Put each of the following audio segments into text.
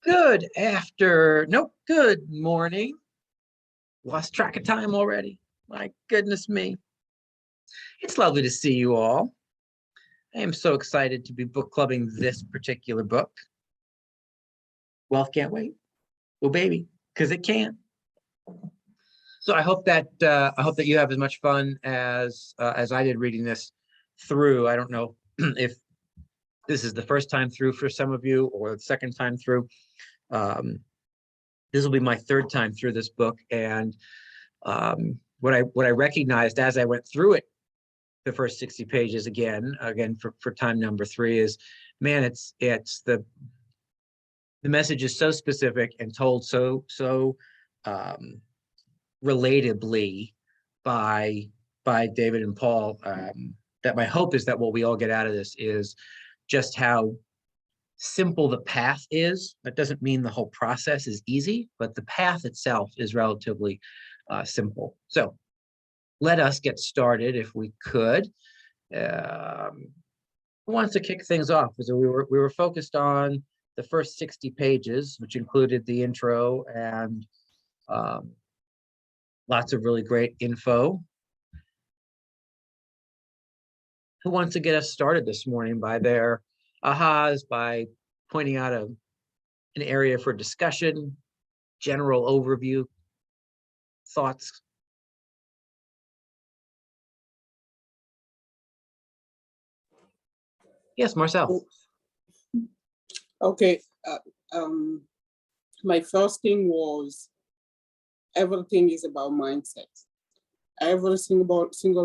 Good morning. Lost track of time already. My goodness me. It's lovely to see you all. I am so excited to be book clubbing this particular book. Wealth can't wait. Well, baby, because it can. So I hope that you have as much fun as I did reading this through. I don't know if this is the first time through for some of you or the second time through. This will be my third time through this book, and what I recognized as I went through it, the first 60 pages again for time number 3 is, man, it's the message is so specific and told so relatably by David and Paul, that my hope is that what we all get out of this is just how simple the path is. That doesn't mean the whole process is easy, but the path itself is relatively simple. So let us get started if we could. Who wants to kick things off? So we were focused on the first 60 pages, which included the intro and lots of really great info. Who wants to get us started this morning by their ahas, by pointing out an area for discussion, general overview, thoughts? Yes, Marcel. Okay. My first thing was everything is about mindset. Every single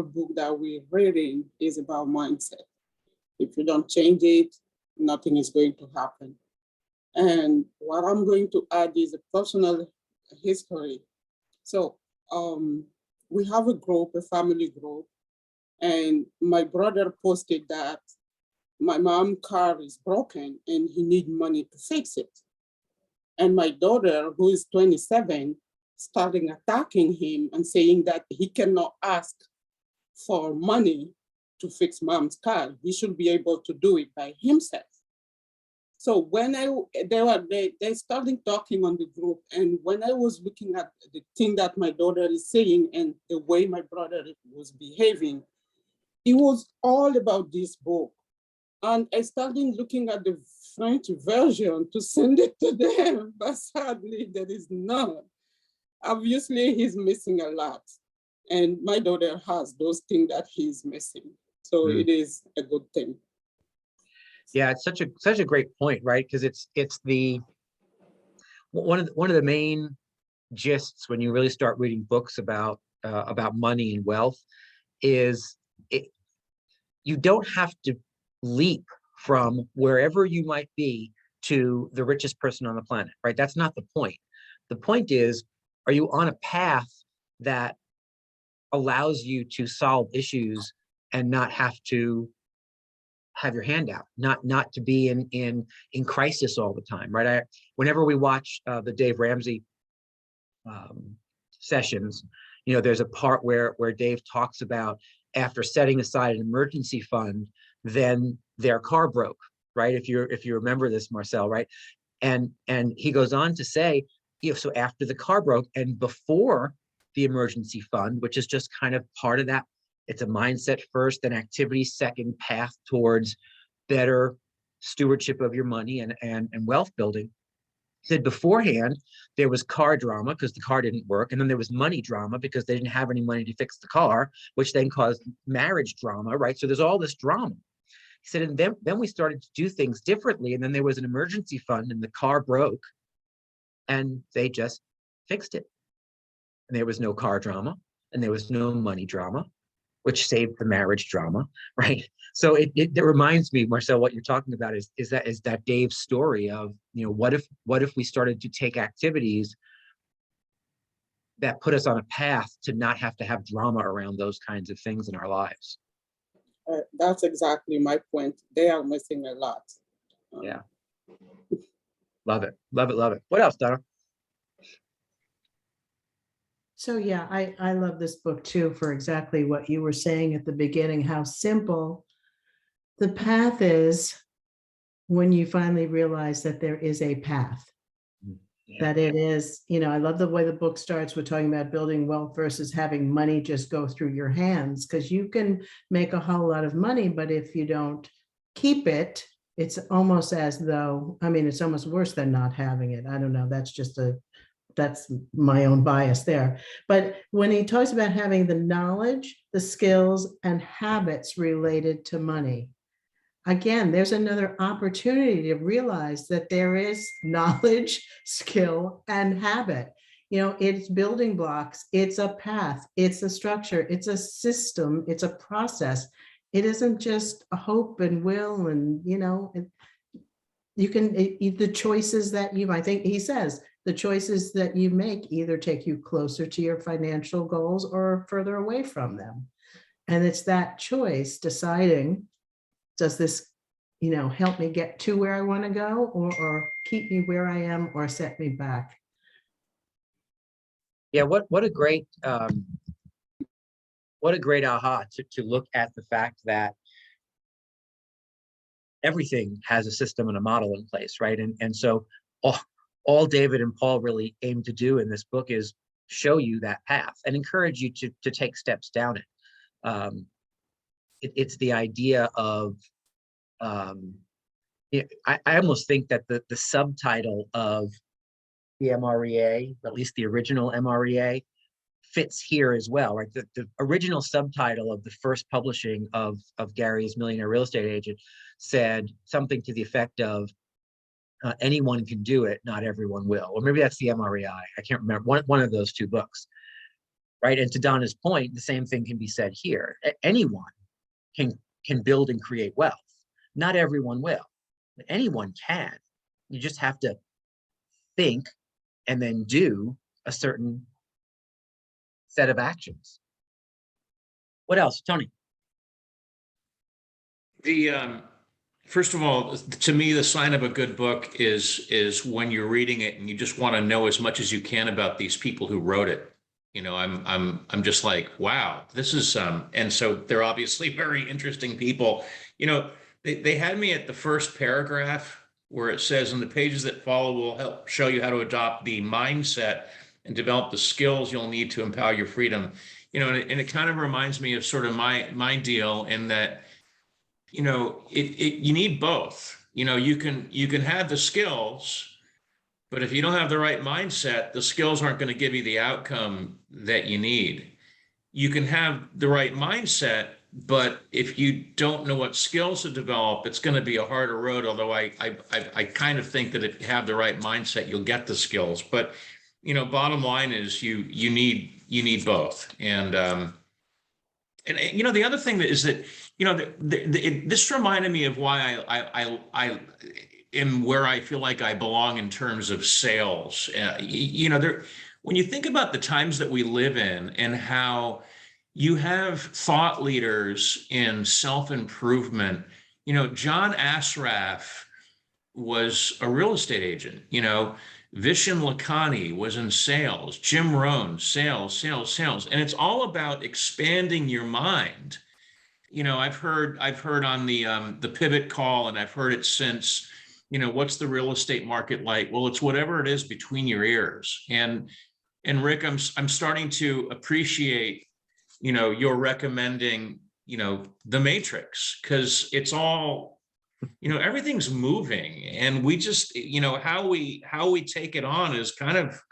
book that we're reading is about mindset. If you don't change it, nothing is going to happen. And what I'm going to add is a personal history. So we have a group, a family group, and my brother posted that my mom's car is broken and he needs money to fix it. And my daughter, who is 27, starting attacking him and saying that he cannot ask for money to fix mom's car. He should be able to do it by himself. So when they started talking on the group, and when I was looking at the thing that my daughter is saying and the way my brother was behaving, it was all about this book. And I started looking at the French version to send it to them, but sadly there is none. Obviously he's missing a lot. And my daughter has those things that he's missing. So it is a good thing. Yeah, it's such a great point, right? Because it's the one of the main gists when you really start reading books about money and wealth is you don't have to leap from wherever you might be to the richest person on the planet, right? That's not the point. The point is, are you on a path that allows you to solve issues and not have to have your hand out, not to be in crisis all the time, right? Whenever we watch the Dave Ramsey sessions, there's a part where Dave talks about after setting aside an emergency fund, then their car broke, right? If you remember this, Marcel, right? And he goes on to say, so after the car broke and before the emergency fund, which is just kind of part of that, it's a mindset first, then activity second, path towards better stewardship of your money and wealth building. He said beforehand, there was car drama because the car didn't work. And then there was money drama because they didn't have any money to fix the car, which then caused marriage drama, right? So there's all this drama. He said, and then we started to do things differently. And then there was an emergency fund and the car broke and they just fixed it. And there was no car drama and there was no money drama, which saved the marriage drama, right? So it reminds me, Marcel, what you're talking about is that Dave's story of, what if we started to take activities that put us on a path to not have to have drama around those kinds of things in our lives. That's exactly my point. They are missing a lot. Yeah. Love it. Love it. Love it. What else, Donna? So yeah, I love this book too for exactly what you were saying at the beginning, how simple the path is when you finally realize that there is a path. that it is, I love the way the book starts with talking about building wealth versus having money just go through your hands, because you can make a whole lot of money, but if you don't keep it, it's almost as though, it's almost worse than not having it. I don't know. That's my own bias there. But when he talks about having the knowledge, the skills, and habits related to money, again, there's another opportunity to realize that there is knowledge, skill, and habit. It's building blocks, it's a path, it's a structure, it's a system, it's a process. It isn't just a hope and will, and you can, the choices that I think he says, the choices that you make either take you closer to your financial goals or further away from them. And it's that choice deciding, does this, help me get to where I want to go, or keep me where I am, or set me back? Yeah, what a great aha to look at the fact that everything has a system and a model in place, right? And so all David and Paul really aim to do in this book is show you that path and encourage you to take steps down it. It's the idea of, I almost think that the subtitle of the MREA, at least the original MREA, fits here as well, right? The original subtitle of the first publishing of Gary's Millionaire Real Estate Agent said something to the effect of, anyone can do it, not everyone will. Or maybe that's the MREI. I can't remember, one of those two books, right? And to Donna's point, the same thing can be said here. Anyone can build and create wealth. Not everyone will, but anyone can. You just have to think and then do a certain set of actions. What else, Tony? First of all, to me, the sign of a good book is when you're reading it and you just want to know as much as you can about these people who wrote it. I'm just like, wow, this is and so they're obviously very interesting people. They had me at the first paragraph where it says, in the pages that follow will help show you how to adopt the mindset and develop the skills you'll need to empower your freedom. And it kind of reminds me of sort of my deal in that, you need both. You can have the skills, but if you don't have the right mindset, the skills aren't going to give you the outcome that you need. You can have the right mindset, but if you don't know what skills to develop, it's going to be a harder road. Although I kind of think that if you have the right mindset, you'll get the skills. But bottom line is you need both. And the other thing that is that this reminded me of why I am where I feel like I belong in terms of sales. When you think about the times that we live in and how you have thought leaders in self-improvement, John Asraf was a real estate agent. Vishen Lakhani was in sales, Jim Rohn, sales. And it's all about expanding your mind. I've heard on the pivot call, and I've heard it since, what's the real estate market like? Well, it's whatever it is between your ears. And Rick, I'm starting to appreciate, you're recommending, The Matrix, because it's all, everything's moving, and we just, how we take it on is kind of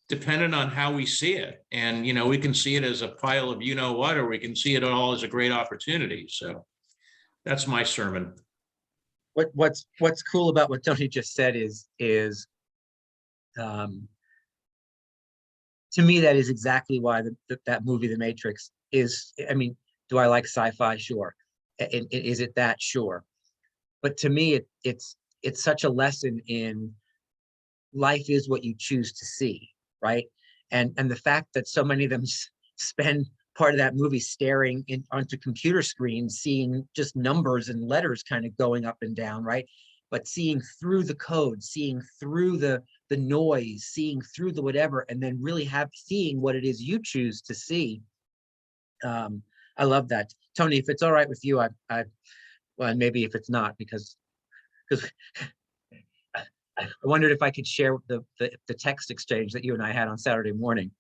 dependent on how we see it. And, we can see it as a pile of what, or we can see it all as a great opportunity. So that's my sermon. What's cool about what Tony just said is to me, that is exactly why that movie, The Matrix, is. I mean, do I like sci-fi? Sure. Is it that? Sure. But to me, it's such a lesson in life is what you choose to see, right? And the fact that so many of them spend part of that movie staring onto computer screens, seeing just numbers and letters kind of going up and down, right? But seeing through the code, seeing through the noise, seeing through the whatever, and then really seeing what it is you choose to see. I love that. Tony, if it's all right with you, well, maybe if it's not, because I wondered if I could share the text exchange that you and I had on Saturday morning.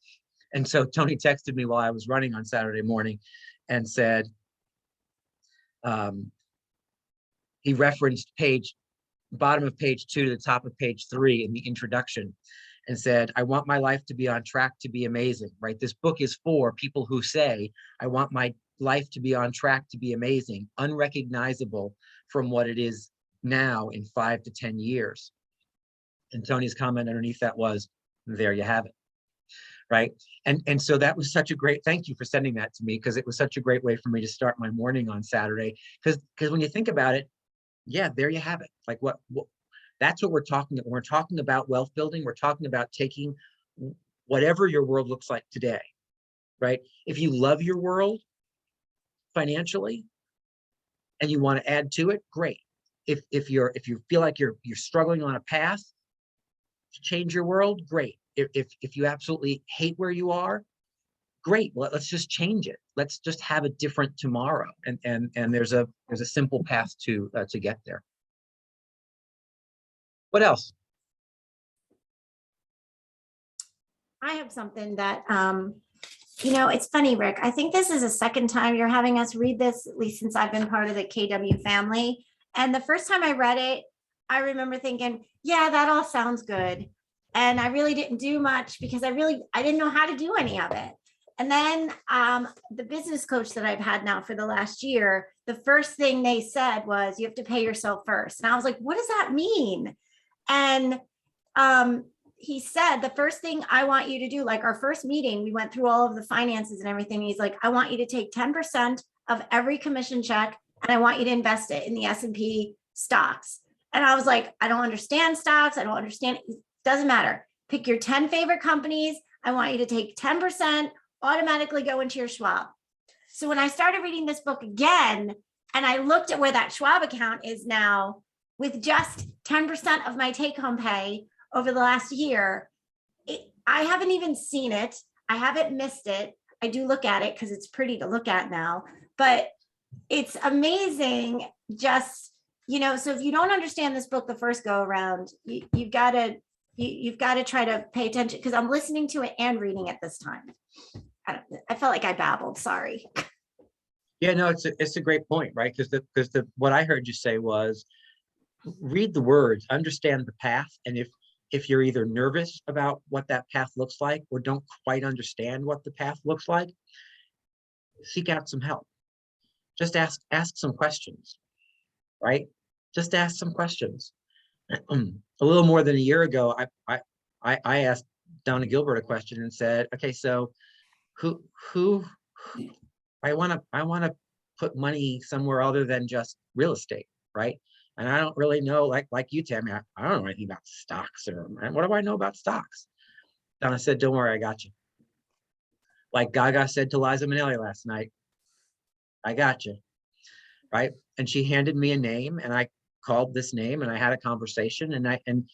And so Tony texted me while I was running on Saturday morning and said, he referenced bottom of page 2 to the top of page 3 in the introduction, and said, I want my life to be on track to be amazing, right? This book is for people who say, I want my life to be on track to be amazing, unrecognizable from what it is now in 5 to 10 years. And Tony's comment underneath that was, there you have it, right? And so that was such a great, thank you for sending that to me, because it was such a great way for me to start my morning on Saturday. Because when you think about it, yeah, there you have it. Like what that's what we're talking about. When we're talking about wealth building, we're talking about taking whatever your world looks like today, right? If you love your world financially and you want to add to it, great. If you feel like you're struggling on a path to change your world, great. If you absolutely hate where you are, great. Well, let's just change it. Let's just have a different tomorrow. And there's a simple path to get there. What else? I have something that, it's funny, Rick. I think this is the second time you're having us read this, at least since I've been part of the KW family. And the first time I read it, I remember thinking, yeah, that all sounds good. And I really didn't do much because I didn't know how to do any of it. And then the business coach that I've had now for the last year, the first thing they said was, you have to pay yourself first. And I was like, what does that mean? And he said, the first thing I want you to do, like our first meeting, we went through all of the finances and everything. He's like, I want you to take 10% of every commission check and I want you to invest it in the S&P stocks. And I was like, I don't understand stocks. I don't understand. It doesn't matter. Pick your 10 favorite companies. I want you to take 10%, automatically go into your Schwab. So when I started reading this book again, and I looked at where that Schwab account is now, with just 10% of my take-home pay over the last year, I haven't even seen it. I haven't missed it. I do look at it because it's pretty to look at now, but it's amazing. Just, so if you don't understand this book the first go around, you've got to try to pay attention, because I'm listening to it and reading it this time. I felt like I babbled, sorry. Yeah, no, it's a great point, right? Because what I heard you say was, read the words, understand the path, and if you're either nervous about what that path looks like or don't quite understand what the path looks like, seek out some help. Just ask some questions, right? Just ask some questions. A little more than a year ago, I asked Donna Gilbert a question and said, okay, so who I want to put money somewhere other than just real estate, right? And I don't really know, like you, Tammy, I don't know anything about stocks, or what do I know about stocks? Donna said, don't worry, I got you. Like Gaga said to Liza Minnelli last night, I got you, right? And she handed me a name, and I called this name, and I had a conversation, and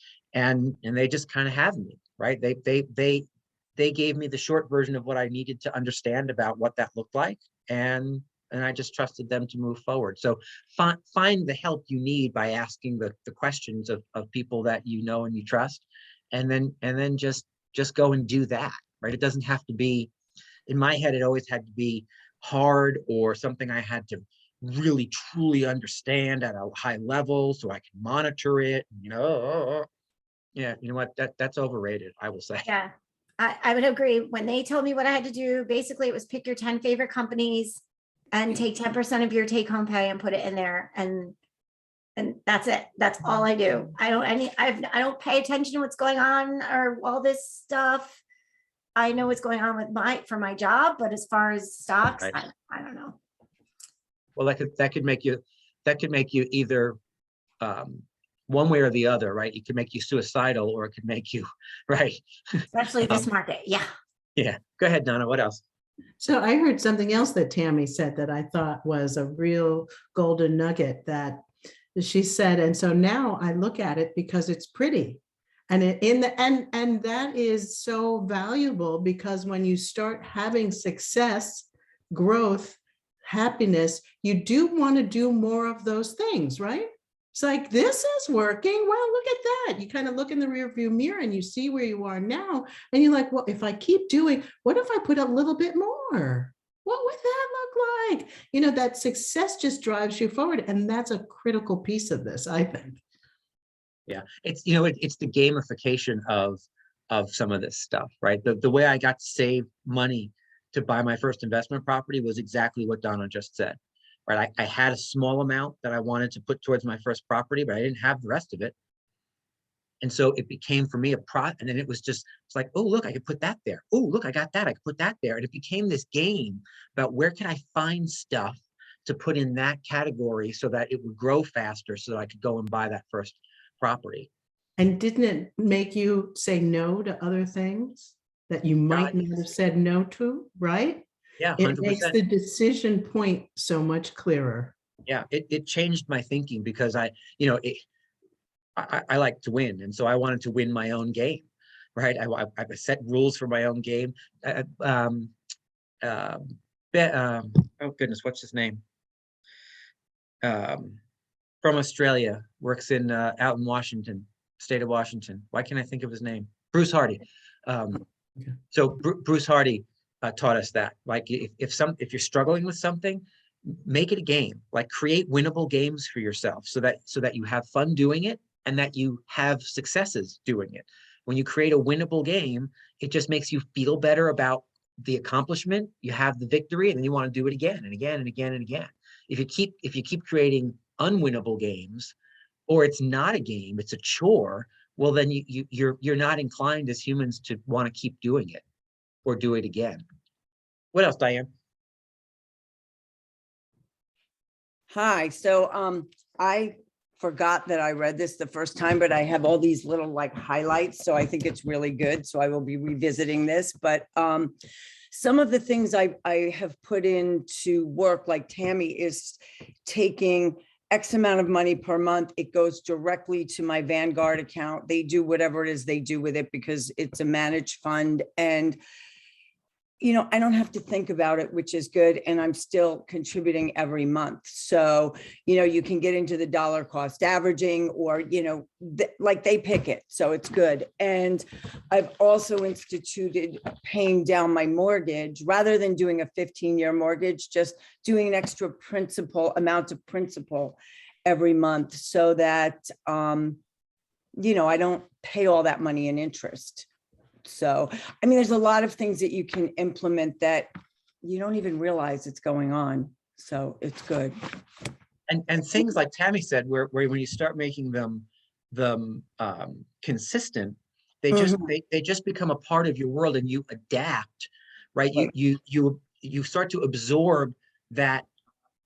they just kind of have me, right? They gave me the short version of what I needed to understand about what that looked like, and I just trusted them to move forward. So find the help you need by asking the questions of people that you know and you trust, and then just go and do that, right? It doesn't have to be, in my head, it always had to be hard or something I had to really truly understand at a high level so I can monitor it. Yeah, you know what? That's overrated, I will say. Yeah, I would agree. When they told me what I had to do, basically it was pick your 10 favorite companies and take 10% of your take home pay and put it in there. And that's it. That's all I do. I don't pay attention to what's going on or all this stuff. I know what's going on with for my job, but as far as stocks, right. I don't know. Well, that could make you either one way or the other, right? It could make you suicidal, or it could make you, right? Especially this market. Yeah. Yeah. Go ahead, Donna. What else? So I heard something else that Tammy said that I thought was a real golden nugget, that she said, and so now I look at it because it's pretty. And and that is so valuable, because when you start having success, growth, happiness, you do want to do more of those things, right? It's like, this is working. Well, look at that. You kind of look in the rear view mirror and you see where you are now. And you're like, well, if I keep doing, what if I put a little bit more? What would that look like? You know, that success just drives you forward. And that's a critical piece of this, I think. Yeah, it's, you know, it's the gamification of some of this stuff, right? The way I got to save money to buy my first investment property was exactly what Donna just said, right? I had a small amount that I wanted to put towards my first property, but I didn't have the rest of it. And so it became for me and then it was just, it's like, oh, look, I could put that there. Oh, look, I got that. I could put that there. And it became this game about where can I find stuff to put in that category so that it would grow faster so that I could go and buy that first property. And didn't it make you say no to other things that you might not have said no to, right? Yeah, It makes 100%. the decision point so much clearer. Yeah, it changed my thinking because you know, I like to win. And so I wanted to win my own game, right? I set rules for my own game. Oh goodness, what's his name? From Australia, works in out in Washington, state of Washington. Why can't I think of his name? Bruce Hardy. So Bruce Hardy taught us that, like, if you're struggling with something, make it a game. Like, create winnable games for yourself so that you have fun doing it and that you have successes doing it. When you create a winnable game, it just makes you feel better about the accomplishment. You have the victory, and then you want to do it again and again and again and again. If you keep creating unwinnable games, or it's not a game, it's a chore, well, then you're not inclined as humans to want to keep doing it or do it again. What else, Diane? Hi, so I forgot that I read this the first time, but I have all these little like highlights, so I think it's really good. So I will be revisiting this, but some of the things I have put into work, like Tammy is taking X amount of money per month. It goes directly to my Vanguard account. They do whatever it is they do with it because it's a managed fund. And you know, I don't have to think about it, which is good. And I'm still contributing every month. So, you know, you can get into the dollar cost averaging, or, you know, like they pick it. So it's good. And I've also instituted paying down my mortgage rather than doing a 15-year mortgage, just doing an extra amount of principal every month so that, you know, I don't pay all that money in interest. So, I mean, there's a lot of things that you can implement that you don't even realize it's going on. So it's good. And things like Tammy said, where when you start making them consistent, they just become a part of your world, and you adapt, right? You start to absorb that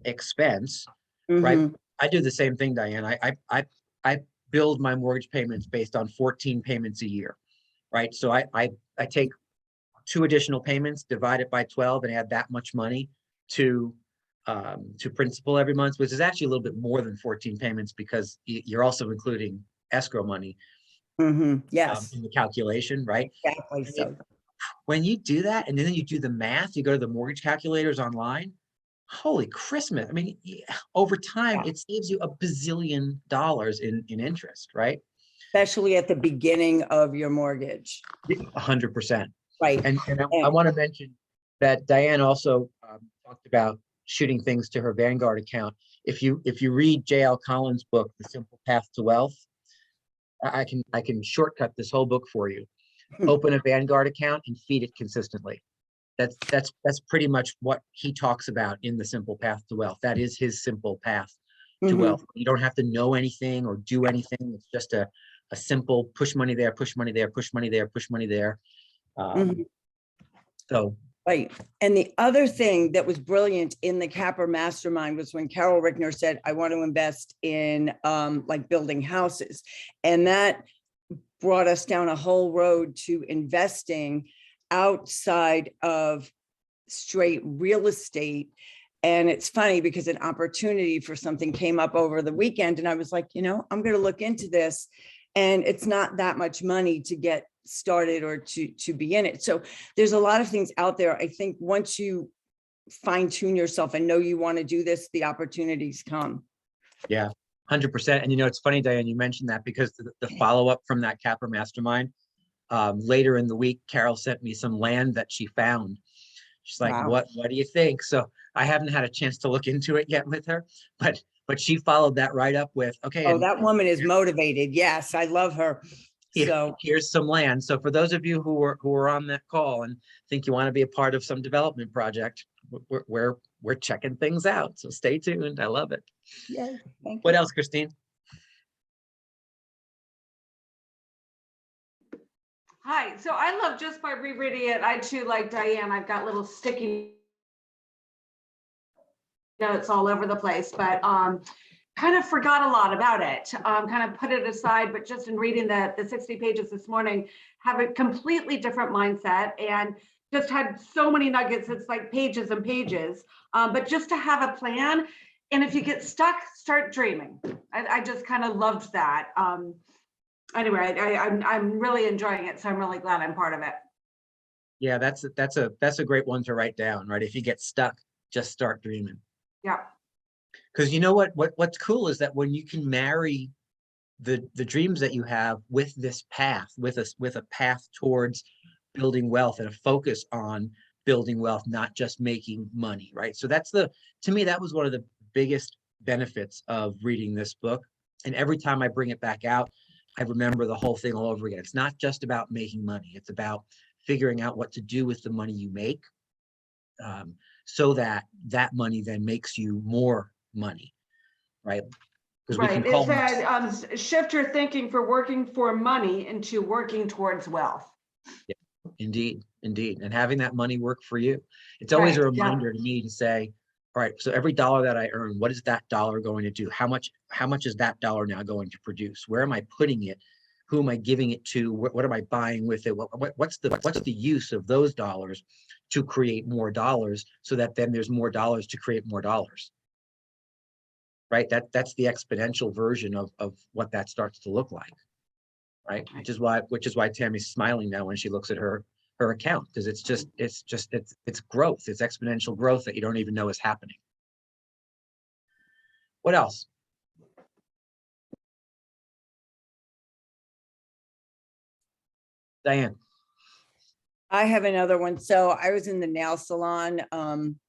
expense, right? I do the same thing, Diane. I build my mortgage payments based on 14 payments a year. Right. So I take 2 additional payments, divide it by 12, and add that much money to principal every month, which is actually a little bit more than 14 payments because you're also including escrow money Yes, in the calculation, right? exactly. So When you do that, and then you do the math, you go to the mortgage calculators online. Holy Christmas. I mean, over time, it saves you $1 bazillion in interest, right? especially at the beginning of your mortgage. 100%. Right. And I want to mention that Diane also talked about shooting things to her Vanguard account. If you read J.L. Collins' book, The Simple Path to Wealth, I can shortcut this whole book for you. Open a Vanguard account and feed it consistently. That's pretty much what he talks about in The Simple Path to Wealth. That is his simple path to wealth. You don't have to know anything or do anything. It's just a simple push money there, push money there, push money there, push money there. So right. And the other thing that was brilliant in the Capper Mastermind was when Carol Rickner said, I want to invest in like building houses. And that brought us down a whole road to investing outside of straight real estate. And it's funny because an opportunity for something came up over the weekend. And I was like, you know, I'm going to look into this. And it's not that much money to get started or to be in it. So there's a lot of things out there. I think once you fine tune yourself and know you want to do this, the opportunities come. yeah, 100%. And it's funny, Diane, you mentioned that because the follow-up from that Capper Mastermind, later in the week, Carol sent me some land that she found. She's like, Wow. what do you think? So I haven't had a chance to look into it yet with her, but she followed that right up with, okay, Oh, and that woman is motivated. Yes, I love her. So here's some land. So for those of you who were on that call and think you want to be a part of some development project, we're checking things out. So stay tuned. I love it. yeah, thank What you. else, Christine? Hi, so I love just by rereading it, I too, like Diane, I've got little sticky notes all over the place, but kind of forgot a lot about it, kind of put it aside, but just in reading the 60 pages this morning, have a completely different mindset and just had so many nuggets. It's like pages and pages, but just to have a plan. And if you get stuck, start dreaming. I just kind of loved that. Anyway, I'm really enjoying it, so I'm really glad I'm part of it. Yeah, that's a great one to write down, right? If you get stuck, just start dreaming. Yeah. Because what's cool is that when you can marry the dreams that you have with this path, with a path towards building wealth and a focus on building wealth, not just making money, right? So to me, that was one of the biggest benefits of reading this book. And every time I bring it back out, I remember the whole thing all over again. It's not just about making money. It's about figuring out what to do with the money you make, so that money then makes you more money, right? Because we can Right. call It said shift your thinking for working for money into working towards wealth. Yeah, indeed, and having that money work for you. It's always a Right, yeah. reminder to me to say, all right, so every dollar that I earn, what is that dollar going to do? How much is that dollar now going to produce? Where am I putting it? Who am I giving it to? What am I buying with it? What's the use of those dollars to create more dollars, so that then there's more dollars to create more dollars, right? That's the exponential version of what that starts to look like, right? Which is why Tammy's smiling now when she looks at her account, because it's growth. It's exponential growth that you don't even know is happening. What else? Diane. I have another one. So I was in the nail salon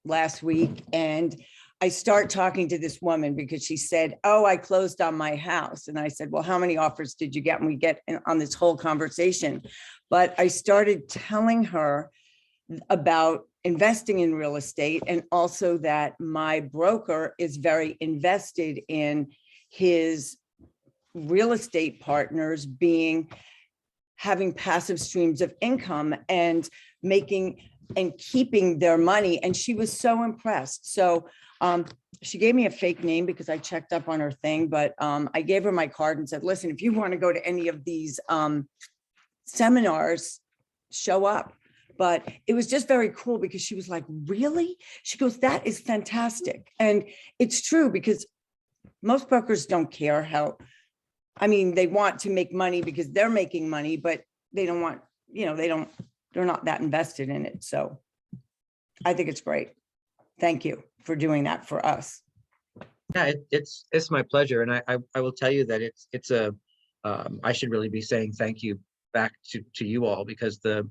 last week, and I start talking to this woman because she said, oh, I closed on my house. And I said, well, how many offers did you get? And we get on this whole conversation. But I started telling her about investing in real estate, and also that my broker is very invested in his real estate partners having passive streams of income and making and keeping their money. And she was so impressed. So she gave me a fake name because I checked up on her thing, but I gave her my card and said, listen, if you want to go to any of these seminars, show up. But it was just very cool because she was like, really? She goes, that is fantastic. And it's true, because most brokers don't care they want to make money because they're making money, but they don't want, they're not that invested in it. So I think it's great. Thank you for doing that for us. Yeah, it's my pleasure. And I will tell you that I should really be saying thank you back to you all, because the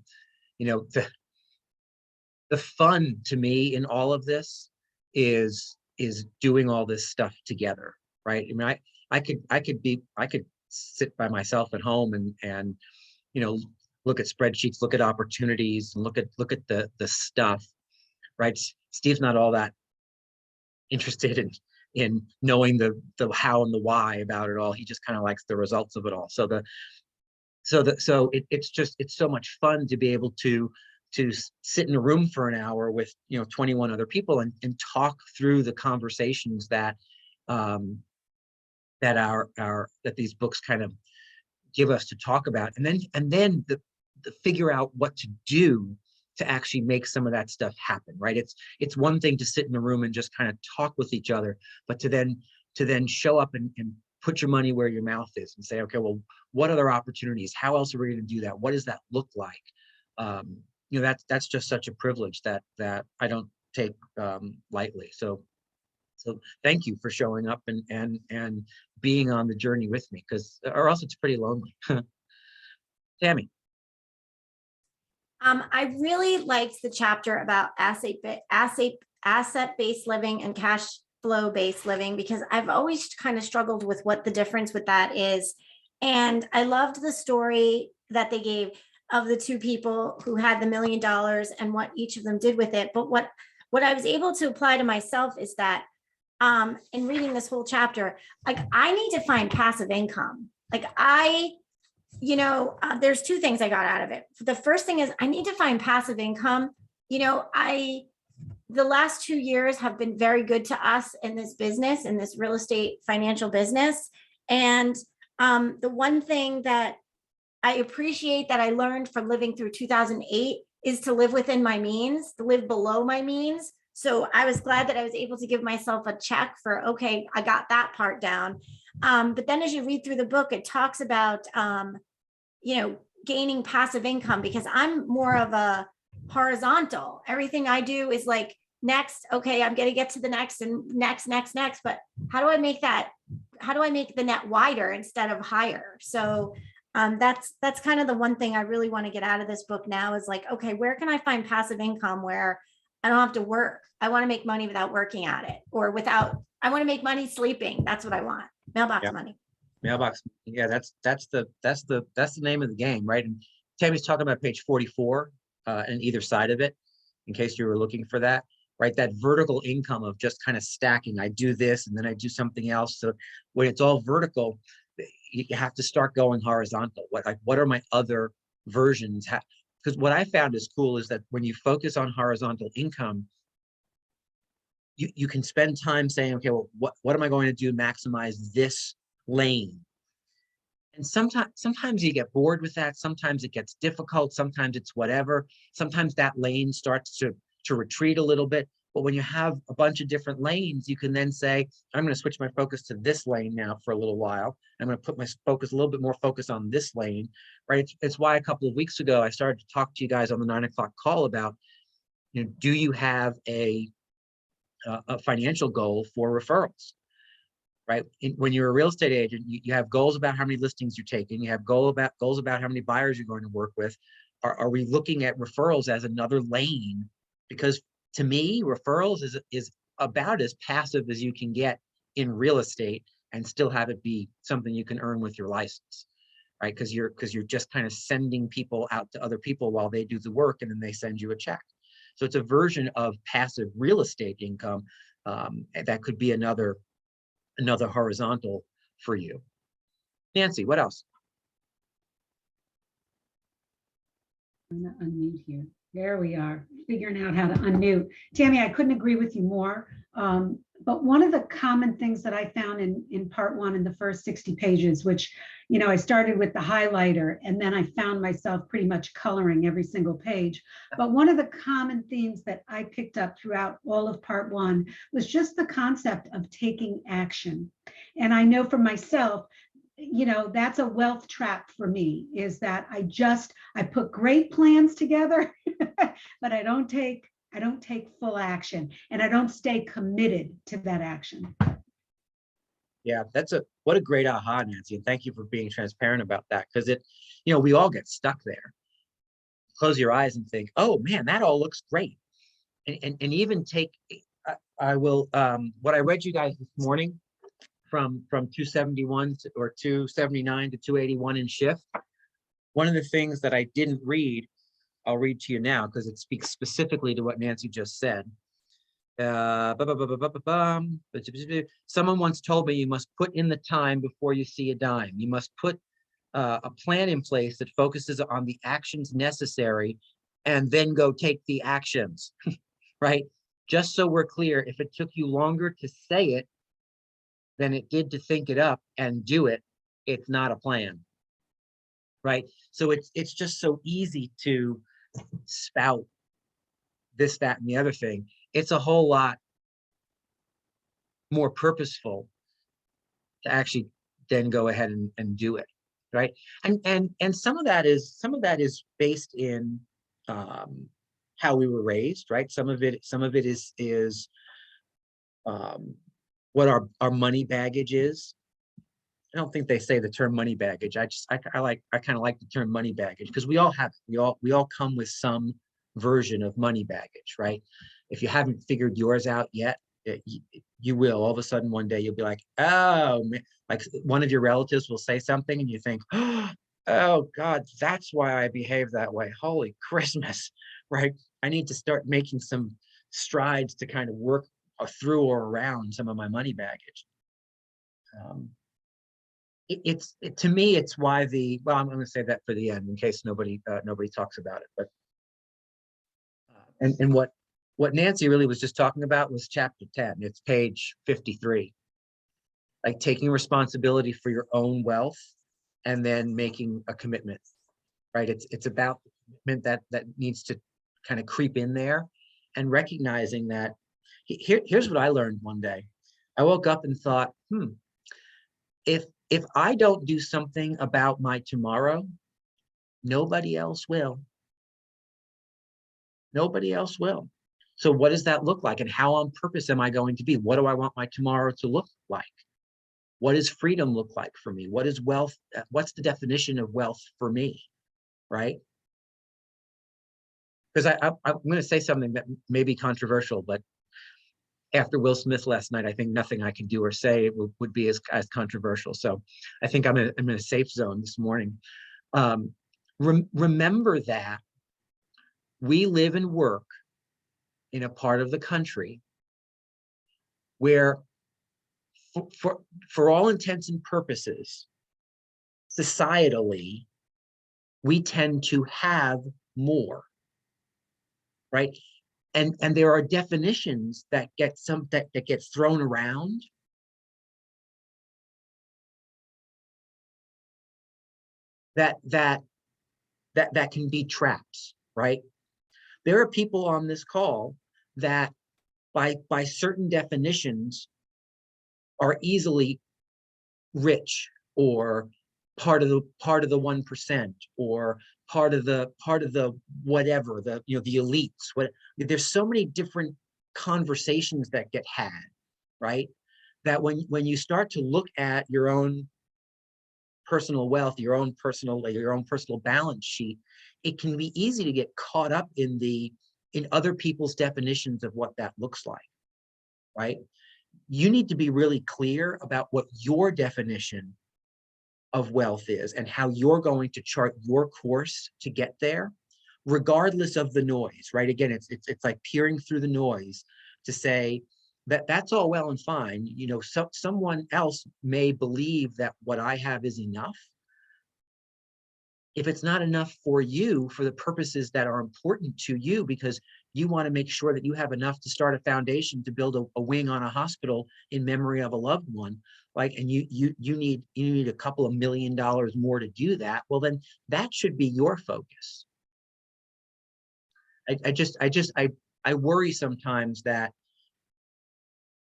fun to me in all of this is doing all this stuff together, right? I mean, I could sit by myself at home and look at spreadsheets, look at opportunities, and look at the stuff, right? Steve's not all that interested in knowing the how and the why about it all. He just kind of likes the results of it all. It's so much fun to be able to sit in a room for an hour with 21 other people and talk through the conversations that that these books kind of give us to talk about, and then the figure out what to do to actually make some of that stuff happen, right? It's one thing to sit in a room and just kind of talk with each other, but to then show up and put your money where your mouth is and say, okay, well, what other opportunities? How else are we going to do that? What does that look like? That's just such a privilege that I don't take lightly. So So thank you for showing up and being on the journey with me, because or else it's pretty lonely. Tammy. I really liked the chapter about asset-based living and cash flow-based living, because I've always kind of struggled with what the difference with that is. And I loved the story that they gave of the two people who had the $1 million and what each of them did with it. But what I was able to apply to myself is that in reading this whole chapter, like I need to find passive income. Like there's two things I got out of it. The first thing is I need to find passive income. The last 2 years have been very good to us in this business, in this real estate financial business. And the one thing that I appreciate that I learned from living through 2008 is to live within my means, to live below my means. So I was glad that I was able to give myself a check for, okay, I got that part down. But then as you read through the book, it talks about, gaining passive income, because I'm more of a horizontal. Everything I do is like, next, okay, I'm going to get to the next and next. But how do I make the net wider instead of higher? So that's kind of the one thing I really want to get out of this book now is like, okay, where can I find passive income where I don't have to work? I want to make money without working at it, or I want to make money sleeping. That's what I want. Mailbox money. Mailbox. Yeah, that's the name of the game, right? And Tammy's talking about page 44 and either side of it, in case you were looking for that, right? That vertical income of just kind of stacking. I do this and then I do something else. So when it's all vertical, you have to start going horizontal. What are my other versions? Because what I found is cool is that when you focus on horizontal income, you can spend time saying, okay, well, what am I going to do to maximize this lane? And sometimes you get bored with that. Sometimes it gets difficult. Sometimes it's whatever. Sometimes that lane starts to retreat a little bit. But when you have a bunch of different lanes, you can then say, I'm going to switch my focus to this lane now for a little while. I'm going to put my focus, a little bit more focus on this lane, right? It's why a couple of weeks ago, I started to talk to you guys on the 9 o'clock call about, do you have a financial goal for referrals, right? When you're a real estate agent, you have goals about how many listings you're taking. You have goals about how many buyers you're going to work with. Are we looking at referrals as another lane? Because to me, referrals is about as passive as you can get in real estate and still have it be something you can earn with your license, right? Because you're just kind of sending people out to other people while they do the work and then they send you a check. So it's a version of passive real estate income that could be another horizontal for you. Nancy, what else? I'm gonna unmute here. There we are, figuring out how to unmute. Tammy, I couldn't agree with you more. But one of the common things that I found in part one in the first 60 pages, which, I started with the highlighter and then I found myself pretty much coloring every single page. But one of the common themes that I picked up throughout all of part one was just the concept of taking action. And I know for myself, that's a wealth trap for me, is that I put great plans together, but I don't take full action and I don't stay committed to that action. Yeah, what a great aha, Nancy. And thank you for being transparent about that, because we all get stuck there. Close your eyes and think, oh man, that all looks great. And even take, I will, what I read you guys this morning from 271 or 279 to 281 in shift. One of the things that I didn't read, I'll read to you now because it speaks specifically to what Nancy just said. Someone once told me you must put in the time before you see a dime. You must put a plan in place that focuses on the actions necessary and then go take the actions, right? Just so we're clear, if it took you longer to say it than it did to think it up and do it, it's not a plan, right? So it's just so easy to spout this, that, and the other thing. It's a whole lot more purposeful to actually then go ahead and do it, right? And some of that is based in how we were raised, right? Some of it is what our money baggage is. I don't think they say the term money baggage. I kind of like the term money baggage because we all have it. We all come with some version of money baggage, right? If you haven't figured yours out yet, you will. All of a sudden one day you'll be like, oh, man. Like one of your relatives will say something and you think, oh God, that's why I behave that way. Holy Christmas, right? I need to start making some strides to kind of work through or around some of my money baggage. To me, it's why well, I'm going to say that for the end in case nobody talks about it. But and what Nancy really was just talking about was chapter 10. It's page 53. Like taking responsibility for your own wealth and then making a commitment, right? It's about the commitment that needs to kind of creep in there and recognizing that here's what I learned one day. I woke up and thought, if I don't do something about my tomorrow, nobody else will. Nobody else will. So what does that look like? And how on purpose am I going to be? What do I want my tomorrow to look like? What does freedom look like for me? What is wealth? What's the definition of wealth for me, right? Because I'm going to say something that may be controversial, but after Will Smith last night, I think nothing I could do or say would be as controversial. So I think I'm in a safe zone this morning. Remember that we live and work in a part of the country where for all intents and purposes, societally, we tend to have more, right? And there are definitions that gets thrown around that can be traps, right? There are people on this call that by certain definitions are easily rich or part of the 1% or part of the whatever, the elites. There's so many different conversations that get had, right? That when you start to look at your own personal wealth, your own personal balance sheet, it can be easy to get caught up in other people's definitions of what that looks like, right? You need to be really clear about what your definition of wealth is and how you're going to chart your course to get there, regardless of the noise, right? Again, it's like peering through the noise to say that that's all well and fine. Someone else may believe that what I have is enough. If it's not enough for you, for the purposes that are important to you, because you want to make sure that you have enough to start a foundation to build a wing on a hospital in memory of a loved one, and you need a couple of $1 million more to do that, well, then that should be your focus. I worry sometimes that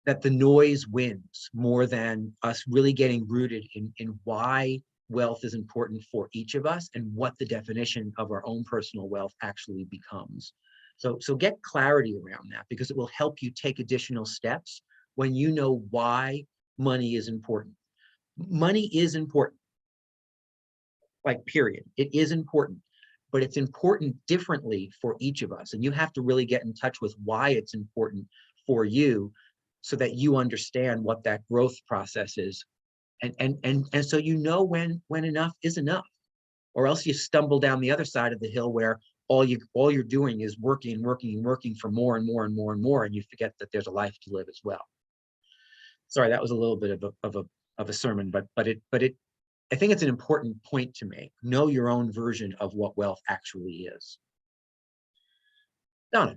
the noise wins more than us really getting rooted in why wealth is important for each of us and what the definition of our own personal wealth actually becomes. So get clarity around that, because it will help you take additional steps when you know why money is important. Money is important, like period. It is important, but it's important differently for each of us. And you have to really get in touch with why it's important for you so that you understand what that growth process is. And so when enough is enough, or else you stumble down the other side of the hill where all you're doing is working for more and more and more and more, and you forget that there's a life to live as well. Sorry, that was a little bit of a sermon, but I think it's an important point to make. Know your own version of what wealth actually is. Donna.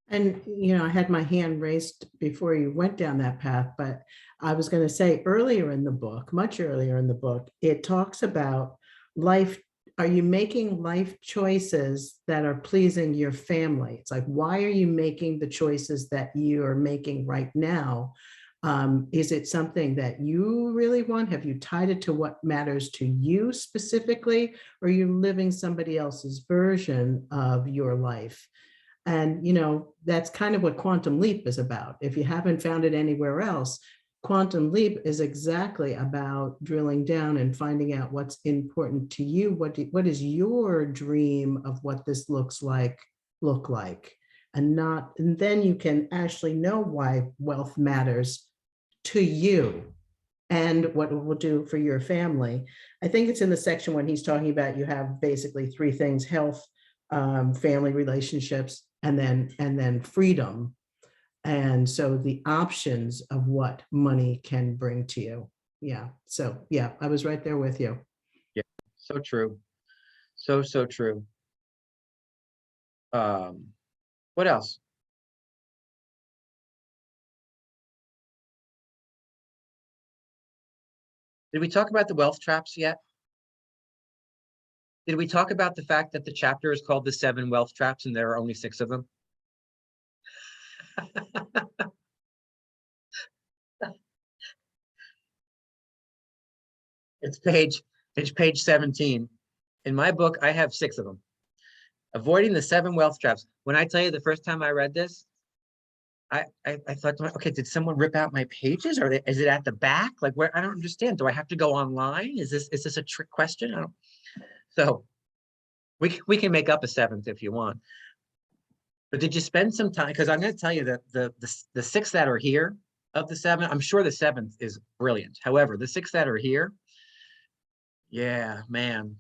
And, I had my hand raised before you went down that path, but I was going to say earlier in the book, much earlier in the book, it talks about life. Are you making life choices that are pleasing your family? It's like, why are you making the choices that you are making right now? Is it something that you really want? Have you tied it to what matters to you specifically? Or are you living somebody else's version of your life? And, you know, that's kind of what Quantum Leap is about. If you haven't found it anywhere else, Quantum Leap is exactly about drilling down and finding out what's important to you. What is your dream of what this looks like, look like? And then you can actually know why wealth matters to you and what it will do for your family. I think it's in the section when he's talking about you have basically three things: health, family relationships, and then freedom. And so the options of what money can bring to you. Yeah. So yeah, I was right there with you. Yeah, so true. So true. What else? Did we talk about the wealth traps yet? Did we talk about the fact that the chapter is called The 7 Wealth Traps and there are only 6 of them? It's page 17. In my book, I have 6 of them. Avoiding the 7 wealth traps. When I tell you the first time I read this, I thought, okay, did someone rip out my pages? Is it at the back? Like, where? I don't understand. Do I have to go online? Is this a trick question? I don't. So we can make up a 7th if you want. But did you spend some time? Because I'm going to tell you that the 6 that are here of the 7, I'm sure the 7th is brilliant. However, the 6 that are here, yeah, man,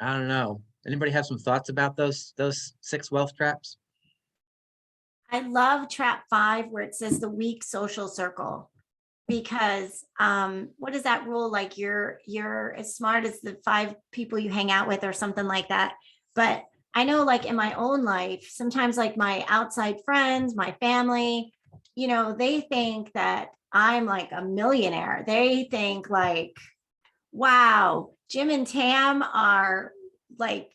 I don't know. Anybody have some thoughts about those 6 wealth traps? I love trap 5 where it says the weak social circle, because what is that rule? Like you're as smart as the 5 people you hang out with or something like that. But I know, like in my own life, sometimes like my outside friends, my family, you know, they think that I'm like a millionaire. They think like, wow, Jim and Tam are like,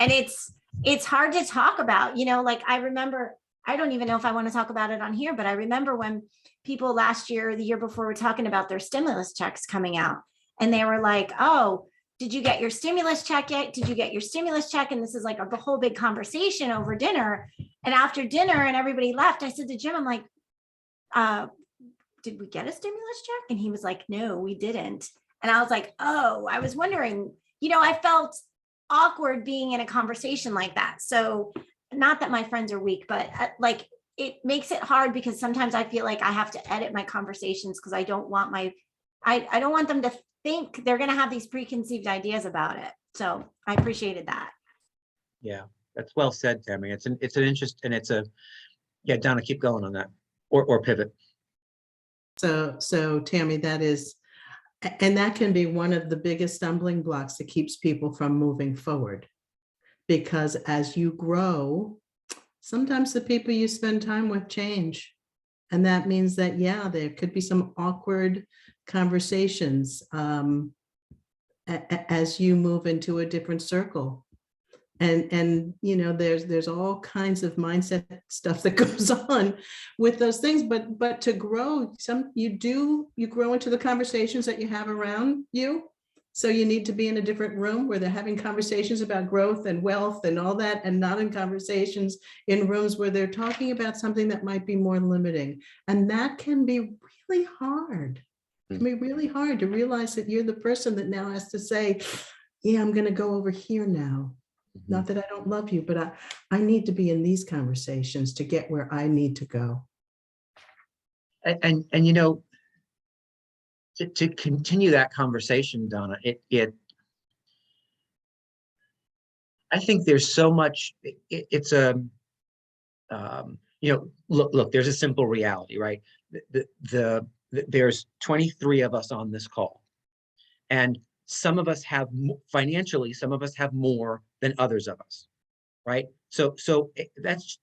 and it's hard to talk about, you know, like I remember, I don't even know if I want to talk about it on here, but I remember when people last year or the year before were talking about their stimulus checks coming out, and they were like, oh, did you get your stimulus check yet? Did you get your stimulus check? And this is like a whole big conversation over dinner. And after dinner and everybody left, I said to Jim, I'm like, did we get a stimulus check? And he was like, no, we didn't. And I was like, oh, I was wondering, you know, I felt awkward being in a conversation like that. So not that my friends are weak, but like it makes it hard because sometimes I feel like I have to edit my conversations because I don't want I don't want them to think they're going to have these preconceived ideas about it. So I appreciated that. Yeah, that's well said, Tammy. It's an interest, and yeah, Donna, keep going on that, or pivot. So Tammy, that is, and that can be one of the biggest stumbling blocks that keeps people from moving forward. Because as you grow, sometimes the people you spend time with change. And that means that, yeah, there could be some awkward conversations as you move into a different circle. And you know, there's all kinds of mindset stuff that goes on with those things, but to grow, you grow into the conversations that you have around you. So you need to be in a different room where they're having conversations about growth and wealth and all that, and not in conversations in rooms where they're talking about something that might be more limiting. And that can be really hard. It can be really hard to realize that you're the person that now has to say, yeah, I'm going to go over here now. Not that I don't love you, but I need to be in these conversations to get where I need to go. And you know, to continue that conversation, Donna, I think there's so much. It's a you know, look. There's a simple reality, right? There's 23 of us on this call, and some of us have financially, some of us have more than others of us, right? So that's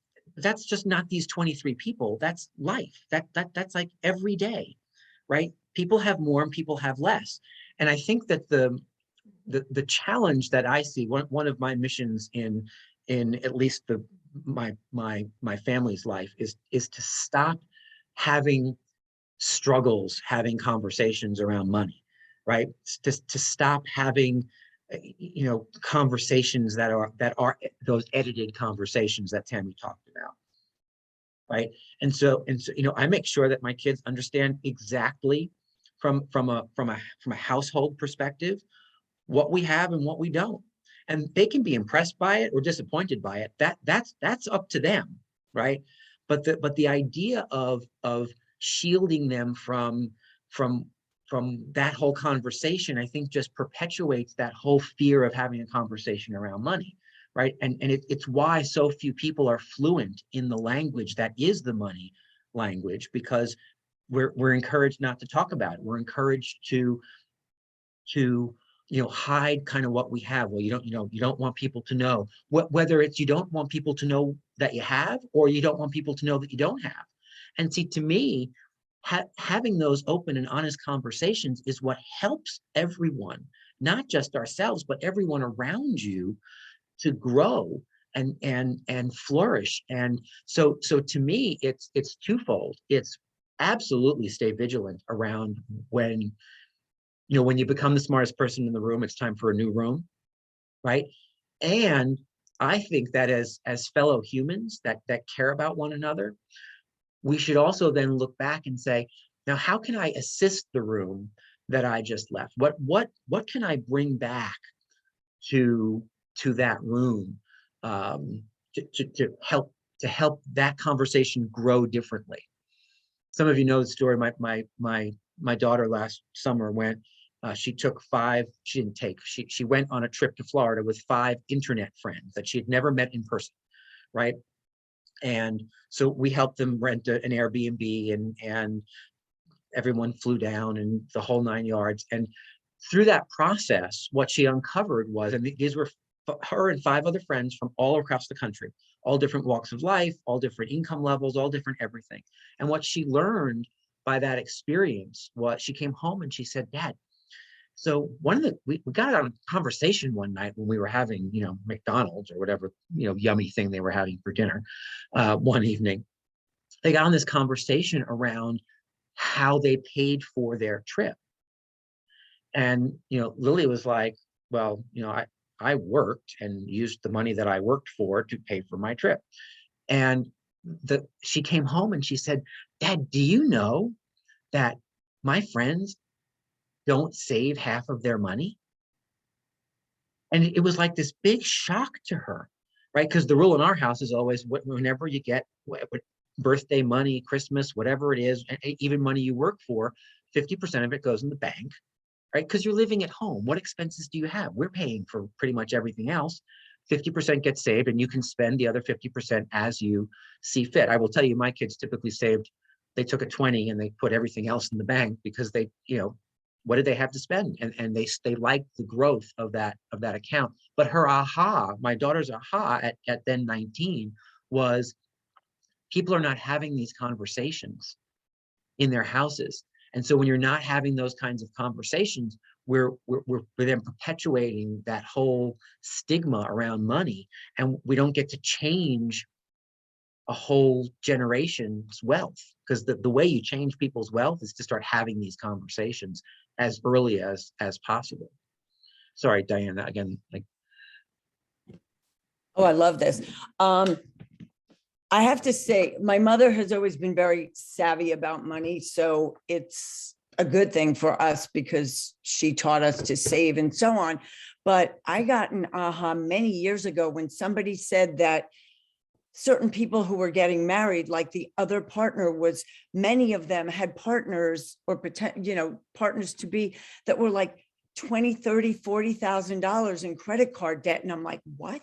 just not these 23 people. That's life. That's like every day, right? People have more and people have less. And I think that the challenge that I see, one of my missions in at least my family's life is to stop having struggles, having conversations around money, right? To stop having conversations that are those edited conversations that Tammy talked about. Right. And so, I make sure that my kids understand exactly from a household perspective, what we have and what we don't. And they can be impressed by it or disappointed by it. That's up to them. Right. But the idea of shielding them from that whole conversation, I think just perpetuates that whole fear of having a conversation around money. Right. And it's why so few people are fluent in the language that is the money language, because we're encouraged not to talk about it. We're encouraged to hide kind of what we have. Well, you don't want people to know, whether it's you don't want people to know that you have, or you don't want people to know that you don't have. And see, to me, having those open and honest conversations is what helps everyone, not just ourselves, but everyone around you, to grow and flourish. And so to me, it's twofold. It's absolutely stay vigilant around when you become the smartest person in the room, it's time for a new room, right? And I think that as fellow humans that care about one another, we should also then look back and say, now how can I assist the room that I just left? What can I bring back to that room to help that conversation grow differently? Some of you know the story. My daughter last summer went. She went on a trip to Florida with 5 internet friends that she had never met in person, right? And so we helped them rent an Airbnb, and everyone flew down and the whole 9 yards. And through that process, what she uncovered was, and these were her and 5 other friends from all across the country, all different walks of life, all different income levels, all different everything. And what she learned by that experience was, she came home and she said, Dad, so we got on a conversation one night when we were having, McDonald's or whatever, yummy thing they were having for dinner one evening. They got on this conversation around how they paid for their trip. And, Lily was like, well, I worked and used the money that I worked for to pay for my trip. And she came home and she said, Dad, do you know that my friends don't save half of their money? And it was like this big shock to her, right? Because the rule in our house is always, whenever you get birthday money, Christmas, whatever it is, even money you work for, 50% of it goes in the bank, right? Because you're living at home. What expenses do you have? We're paying for pretty much everything else. 50% gets saved, and you can spend the other 50% as you see fit. I will tell you, my kids typically saved, they took a 20 and they put everything else in the bank, because they, what did they have to spend? And they liked the growth of that account. But her aha, my daughter's aha at then 19, was people are not having these conversations in their houses. And so when you're not having those kinds of conversations, we're then perpetuating that whole stigma around money, and we don't get to change a whole generation's wealth, because the way you change people's wealth is to start having these conversations as early as possible. Sorry, Diane, again, like. Oh, I love this. I have to say, my mother has always been very savvy about money, so it's a good thing for us because she taught us to save and so on. But I got an aha many years ago when somebody said that certain people who were getting married, like the other partner was, many of them had partners or partners to be that were like $20,000, $30,000, $40,000 in credit card debt. And I'm like, what?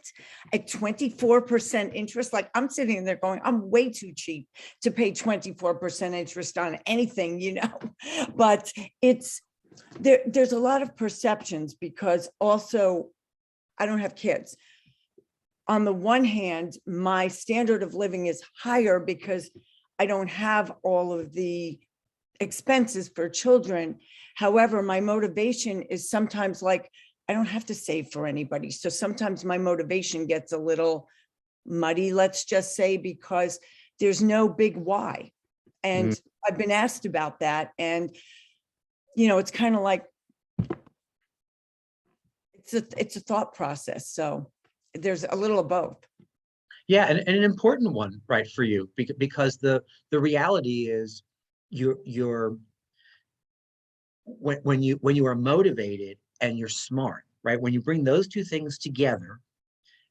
At 24% interest? Like, I'm sitting there going, I'm way too cheap to pay 24% interest on anything, but there's a lot of perceptions, because also I don't have kids. On the one hand, my standard of living is higher because I don't have all of the expenses for children. However, my motivation is sometimes like, I don't have to save for anybody. So sometimes my motivation gets a little muddy, let's just say, because there's no big why. And I've been asked about that. And, it's kind of like, it's a thought process. So there's a little of both. Yeah, and an important one, right, for you, because the reality is you're when you are motivated and you're smart, right? When you bring those two things together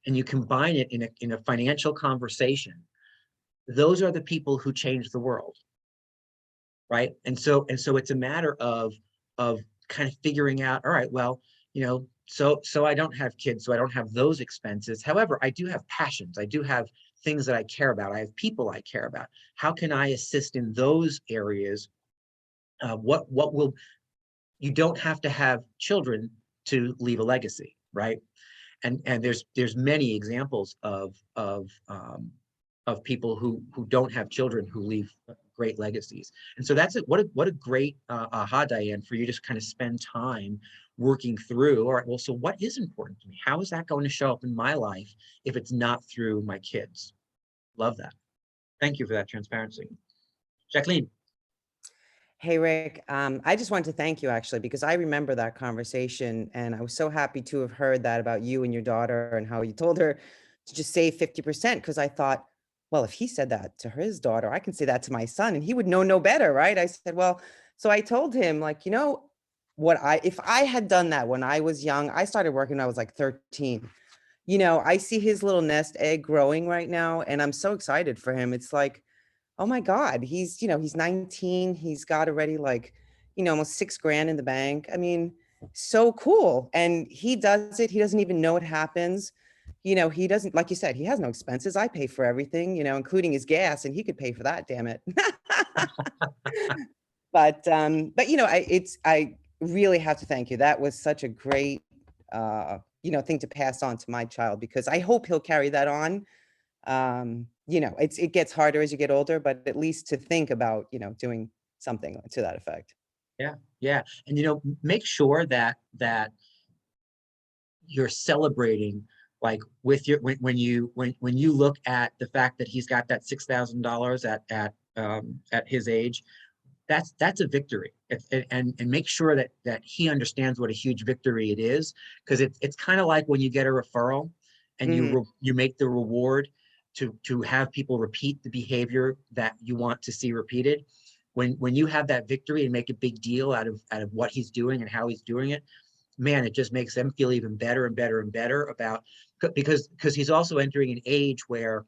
and you combine it in a financial conversation, those are the people who change the world, right? And so it's a matter of kind of figuring out, all right, well, so I don't have kids, so I don't have those expenses. However, I do have passions. I do have things that I care about. I have people I care about. How can I assist in those areas? What will you don't have to have children to leave a legacy, right? And there's many examples of people who don't have children who leave great legacies. And so that's it. What a great aha, Diane, for you to kind of spend time working through, all right, well, so what is important to me? How is that going to show up in my life if it's not through my kids? Love that. Thank you for that transparency. Jacqueline. Hey, Rick, I just wanted to thank you actually, because I remember that conversation and I was so happy to have heard that about you and your daughter and how you told her to just save 50%. Because I thought, well, if he said that to his daughter, I can say that to my son and he would know no better, right? I said, well, so I told him, like, if I had done that when I was young, I started working when I was like 13. I see his little nest egg growing right now and I'm so excited for him. It's like, oh my God, he's 19. He's got already like, almost $6,000 in the bank. I mean, so cool. And he does it. He doesn't even know it happens. He doesn't, like you said, he has no expenses. I pay for everything, including his gas, and he could pay for that, damn it. But I really have to thank you. That was such a great, thing to pass on to my child, because I hope he'll carry that on. It gets harder as you get older, but at least to think about, doing something to that effect. Yeah. And, make sure that you're celebrating, like with your, when you look at the fact that he's got that $6,000 at his age, that's a victory. And make sure that he understands what a huge victory it is, because it's kind of like when you get a referral and you make the reward to have people repeat the behavior that you want to see repeated. When you have that victory and make a big deal out of what he's doing and how he's doing it, man, it just makes them feel even better and better and better about, because he's also entering an age where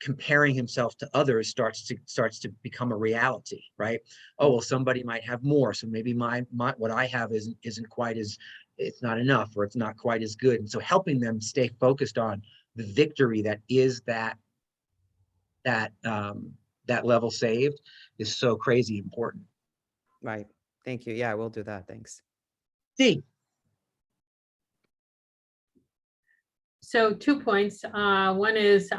comparing himself to others starts to become a reality, right? Oh, well, somebody might have more, so maybe my what I have isn't quite as, it's not enough, or it's not quite as good. And so helping them stay focused on the victory that is that level saved is so crazy important. Right. Thank you. Yeah, we'll do that. Thanks. See. So 2 points. One is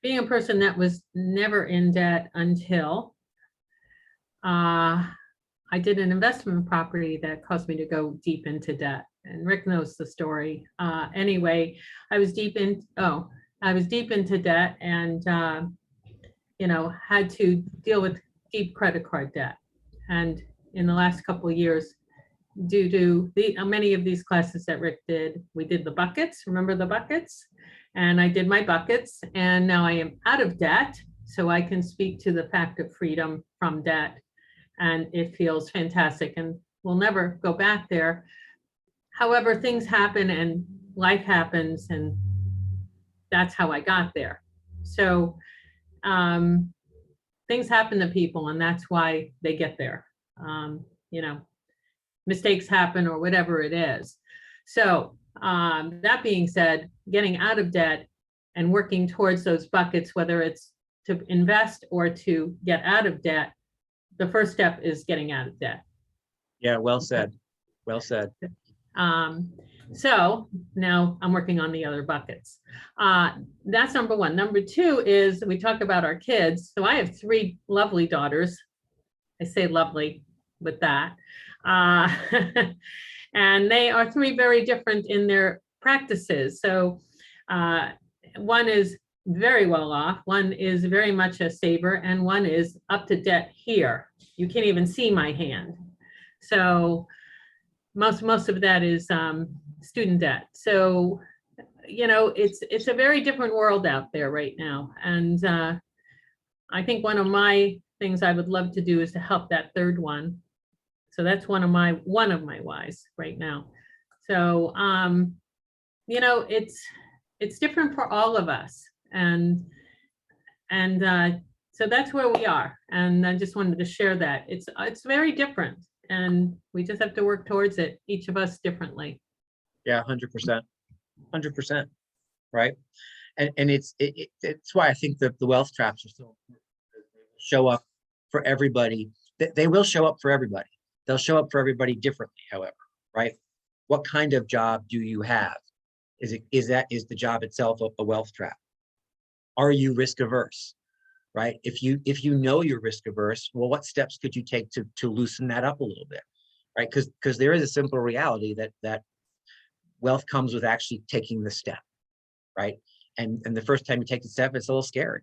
being a person that was never in debt until I did an investment property that caused me to go deep into debt. And Rick knows the story. Anyway, I was deep into debt and, had to deal with deep credit card debt. And in the last couple of years, due to many of these classes that Rick did, we did the buckets. Remember the buckets? And I did my buckets, and now I am out of debt. So I can speak to the fact of freedom from debt. And it feels fantastic, and we'll never go back there. However, things happen and life happens, and that's how I got there. So things happen to people, and that's why they get there. Mistakes happen or whatever it is. So that being said, getting out of debt and working towards those buckets, whether it's to invest or to get out of debt, the first step is getting out of debt. Yeah, well said. Well said. So now I'm working on the other buckets. That's number one. Number two is we talk about our kids. So I have 3 lovely daughters. I say lovely with that. And they are 3 very different in their practices. So one is very well off, one is very much a saver, and one is up to debt here. You can't even see my hand. So most of that is student debt. So, you know, it's a very different world out there right now. And I think one of my things I would love to do is to help that third one. So that's one of my whys right now. So, you know, it's different for all of us. And so that's where we are. And I just wanted to share that. It's very different. And we just have to work towards it, each of us differently. Yeah, 100%, 100%, right? And it's why I think that the wealth traps are so important. They will show up for everybody. They will show up for everybody. They'll show up for everybody differently, however, right? What kind of job do you have? Is the job itself a wealth trap? Are you risk averse? Right? If you know you're risk averse, well, what steps could you take to loosen that up a little bit, right? Because there is a simple reality that wealth comes with actually taking the step, right? And the first time you take the step, it's a little scary.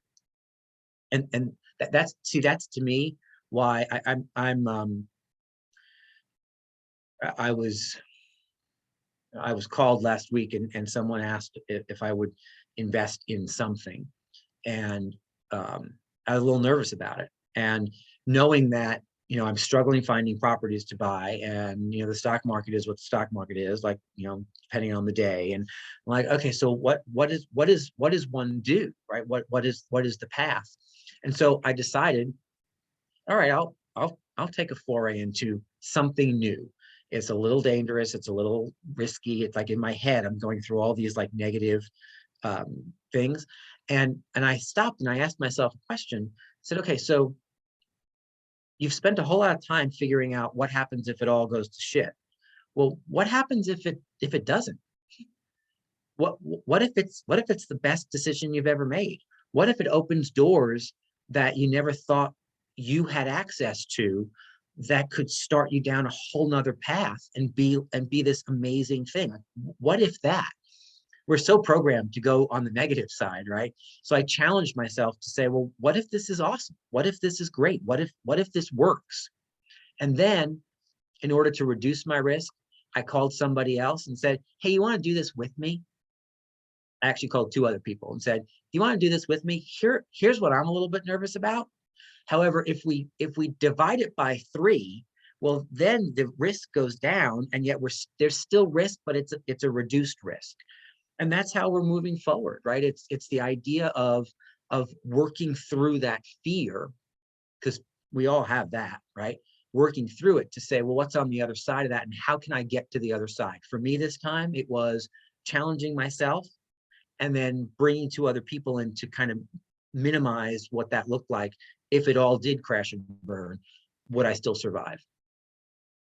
And that's to me why I was called last week and someone asked if I would invest in something, and I was a little nervous about it. And knowing that, you know, I'm struggling finding properties to buy, and, you know, the stock market is what the stock market is, like, you know, depending on the day. And I'm like, okay, so what does one do, right? What is the path? And so I decided, all right, I'll take a foray into something new. It's a little dangerous. It's a little risky. It's like in my head, I'm going through all these like negative things. And I stopped and I asked myself a question. I said, okay, so you've spent a whole lot of time figuring out what happens if it all goes to shit. Well, what happens if it doesn't? What if it's the best decision you've ever made? What if it opens doors that you never thought you had access to, that could start you down a whole nother path and be this amazing thing? What if that? We're so programmed to go on the negative side, right? So I challenged myself to say, well, what if this is awesome? What if this is great? What if this works? And then, in order to reduce my risk, I called somebody else and said, hey, you want to do this with me? I actually called two other people and said, you want to do this with me? Here's what I'm a little bit nervous about. However, if we divide it by 3, well, then the risk goes down, and yet there's still risk, but it's a reduced risk. And that's how we're moving forward, right? It's the idea of working through that fear, because we all have that, right? Working through it to say, well, what's on the other side of that, and how can I get to the other side? For me this time, it was challenging myself and then bringing 2 other people in to kind of minimize what that looked like. If it all did crash and burn, would I still survive?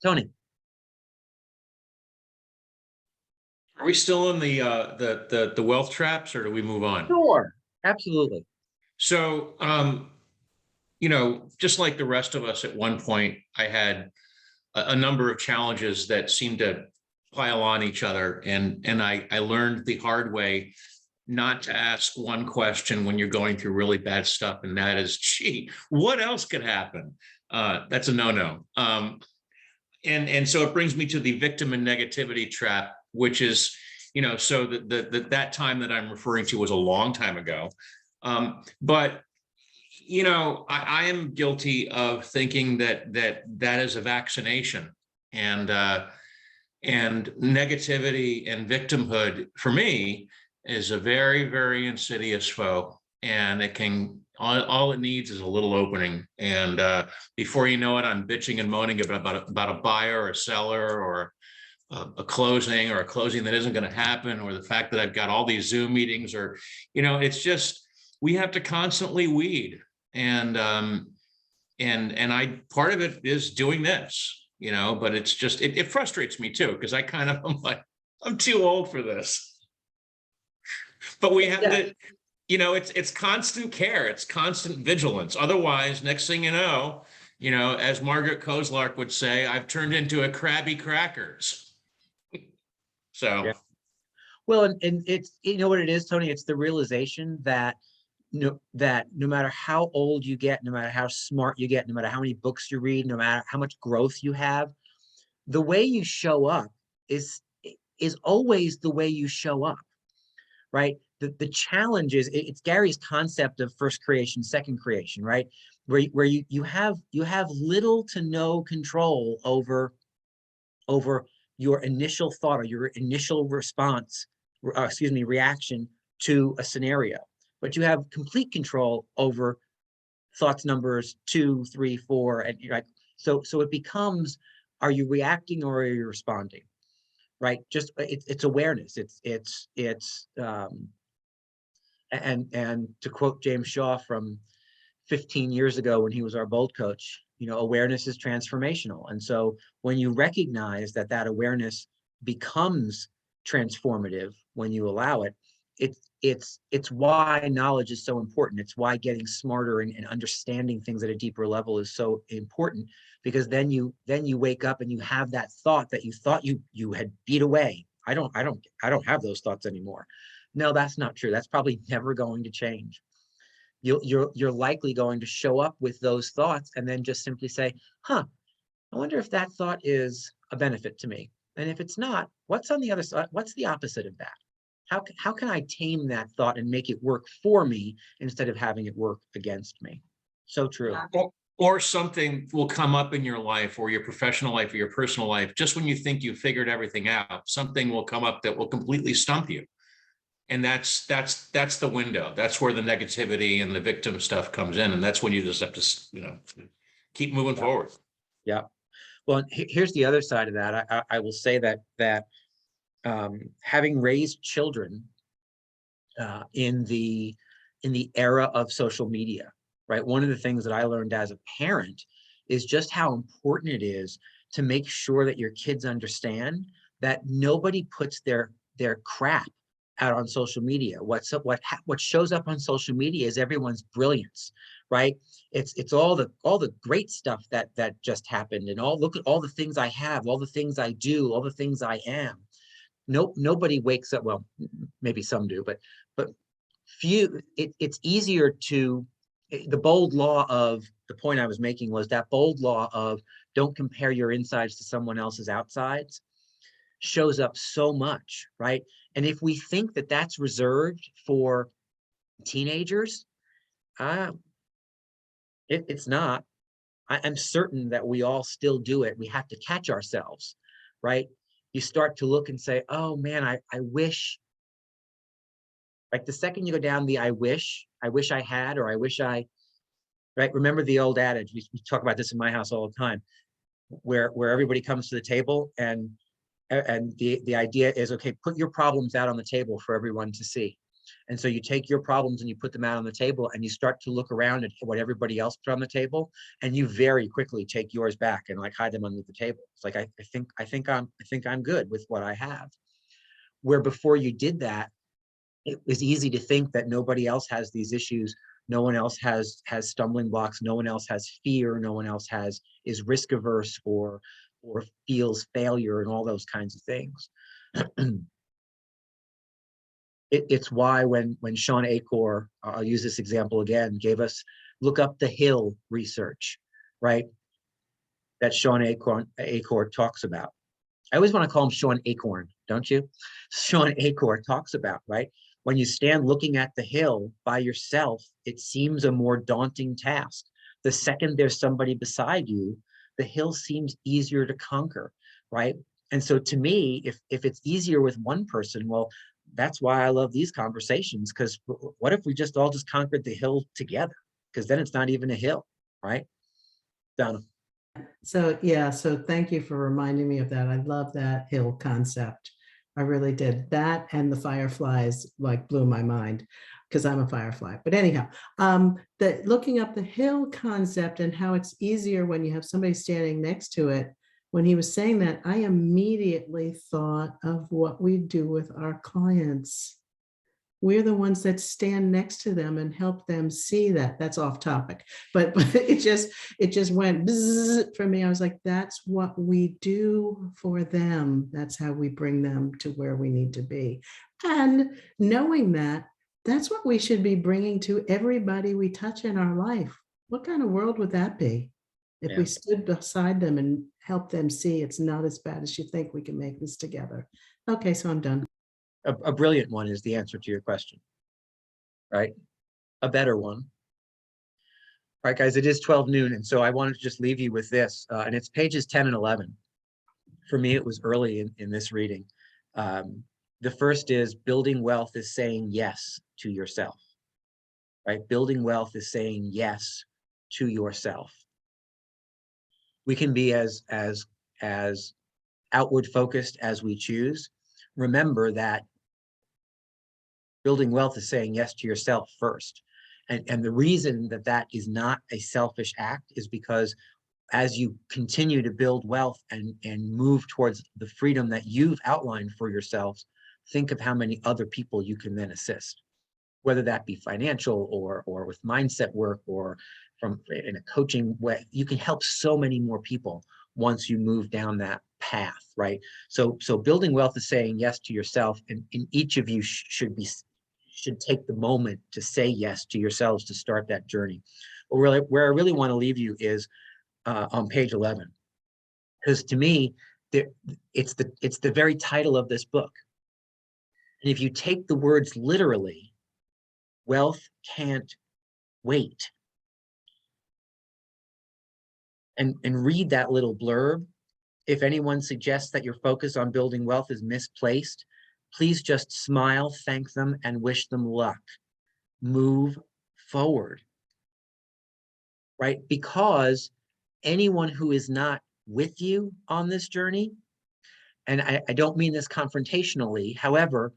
Tony. Are we still in the wealth traps, or do we move on? Sure, absolutely. So, you know, just like the rest of us, at one point, I had a number of challenges that seemed to pile on each other, and I learned the hard way not to ask one question when you're going through really bad stuff, and that is, gee, what else could happen? That's a no-no. And so it brings me to the victim and negativity trap, which is, you know, so that time that I'm referring to was a long time ago. But, you know, I am guilty of thinking that is a vaccination, and negativity and victimhood for me is a very, very insidious foe, and it can, all it needs is a little opening, and before you know it, I'm bitching and moaning about a buyer or a seller, or a closing that isn't going to happen, or the fact that I've got all these Zoom meetings, or, you know, it's just, we have to constantly weed, and I, part of it is doing this, you know, but it's just, it frustrates me too, because I kind of, I'm like, I'm too old for this. But we have to, you know, it's constant care, it's constant vigilance. Otherwise, next thing you know, as Margaret Kozlark would say, I've turned into a Krabby Crackers. So, yeah. Well, and it's, you know what it is, Tony, it's the realization that no matter how old you get, no matter how smart you get, no matter how many books you read, no matter how much growth you have, the way you show up is always the way you show up, right? The challenge is it's Gary's concept of first creation, second creation, right? Where you have little to no control over your initial thought or your initial response, reaction to a scenario, but you have complete control over thoughts numbers 2, 3, 4, and you're like, so it becomes, are you reacting or are you responding, right? Just it's awareness. And to quote James Shaw from 15 years ago when he was our bold coach, awareness is transformational. And so when you recognize that awareness becomes transformative when you allow it, it's why knowledge is so important. It's why getting smarter and understanding things at a deeper level is so important, because then you wake up and you have that thought that you thought you had beat away. I don't have those thoughts anymore. No, that's not true. That's probably never going to change. You're likely going to show up with those thoughts and then just simply say, I wonder if that thought is a benefit to me. And if it's not, what's on the other side? What's the opposite of that? How can I tame that thought and make it work for me instead of having it work against me? So true. Or something will come up in your life or your professional life or your personal life. Just when you think you've figured everything out, something will come up that will completely stump you. And that's the window. That's where the negativity and the victim stuff comes in. And that's when you just have to, keep moving forward. Yeah. Well, here's the other side of that. I will say that having raised children in the era of social media, right? One of the things that I learned as a parent is just how important it is to make sure that your kids understand that nobody puts their crap out on social media. What shows up on social media is everyone's brilliance, right? It's all the great stuff that just happened, and look at all the things I have, all the things I do, all the things I am. Nobody wakes up, well, maybe some do, but few. It's easier to, the bold law of, the point I was making was that bold law of don't compare your insides to someone else's outsides shows up so much, right? And if we think that that's reserved for teenagers, it's not. I'm certain that we all still do it. We have to catch ourselves, right? You start to look and say, oh man, I wish, like the second you go down the I wish I had, or I wish I, right? Remember the old adage, we talk about this in my house all the time, where everybody comes to the table and the idea is, okay, put your problems out on the table for everyone to see. And so you take your problems and you put them out on the table and you start to look around at what everybody else put on the table, and you very quickly take yours back and like hide them under the table. It's like, I think I'm good with what I have. Where before you did that, it was easy to think that nobody else has these issues. No one else has stumbling blocks. No one else has fear. No one else is risk averse or feels failure and all those kinds of things. It's why when Sean Achor, I'll use this example again, gave us look up the Hill research, right? That Sean Achor talks about. I always want to call him Sean Acorn, don't you? Sean Achor talks about, right? When you stand looking at the hill by yourself, it seems a more daunting task. The second there's somebody beside you, the hill seems easier to conquer, right? And so to me, if it's easier with one person, well, that's why I love these conversations, because what if we just all just conquered the hill together? Because then it's not even a hill, right? Donna. So, yeah, so thank you for reminding me of that. I love that hill concept. I really did. That and the fireflies like blew my mind because I'm a firefly. But anyhow, the looking up the hill concept and how it's easier when you have somebody standing next to it. When he was saying that, I immediately thought of what we do with our clients. We're the ones that stand next to them and help them see that. That's off topic, but it just went bzzz for me. I was like, that's what we do for them. That's how we bring them to where we need to be. And knowing that, that's what we should be bringing to everybody we touch in our life. What kind of world would that be? If Yeah. we stood beside them and helped them see it's not as bad as you think, we can make this together. Okay, so I'm done. A brilliant one is the answer to your question, right? A better one. All right, guys, it is 12 noon, and so I wanted to just leave you with this, and it's pages 10 and 11. For me, it was early in this reading. The first is building wealth is saying yes to yourself, right? Building wealth is saying yes to yourself. We can be as outward focused as we choose. Remember that building wealth is saying yes to yourself first. And the reason that that is not a selfish act is because as you continue to build wealth and move towards the freedom that you've outlined for yourselves, think of how many other people you can then assist, whether that be financial or with mindset work or from in a coaching way. You can help so many more people once you move down that path, right? So building wealth is saying yes to yourself, and each of you should take the moment to say yes to yourselves to start that journey. But really, where I really want to leave you is on page 11, because to me, it's the very title of this book. And if you take the words literally, wealth can't wait. And read that little blurb. If anyone suggests that your focus on building wealth is misplaced, please just smile, thank them, and wish them luck. Move forward, right? Because anyone who is not with you on this journey, and I don't mean this confrontationally, however,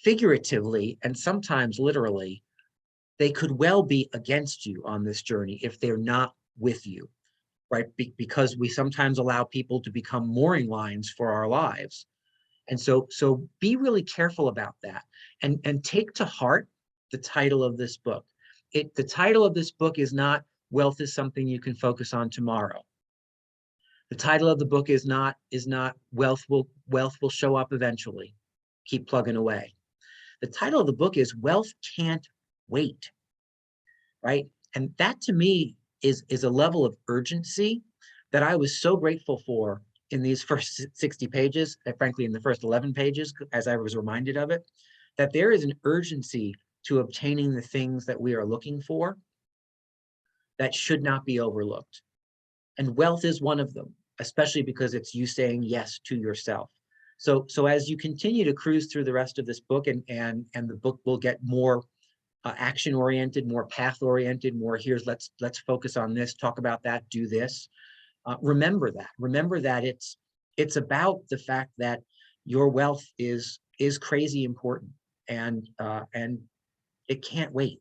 figuratively and sometimes literally, they could well be against you on this journey if they're not with you, right? Because we sometimes allow people to become mooring lines for our lives. And so be really careful about that, and take to heart the title of this book. The title of this book is not Wealth is Something You Can Focus on Tomorrow. The title of the book is not Wealth will show up eventually. Keep plugging away. The title of the book is Wealth Can't Wait, right? And that to me is a level of urgency that I was so grateful for in these first 60 pages, and frankly, in the first 11 pages, as I was reminded of it, that there is an urgency to obtaining the things that we are looking for that should not be overlooked. And wealth is one of them, especially because it's you saying yes to yourself. So as you continue to cruise through the rest of this book, and the book will get more action oriented, more path oriented, more here's let's focus on this, talk about that, do this. Remember that it's about the fact that your wealth is crazy important, and it can't wait.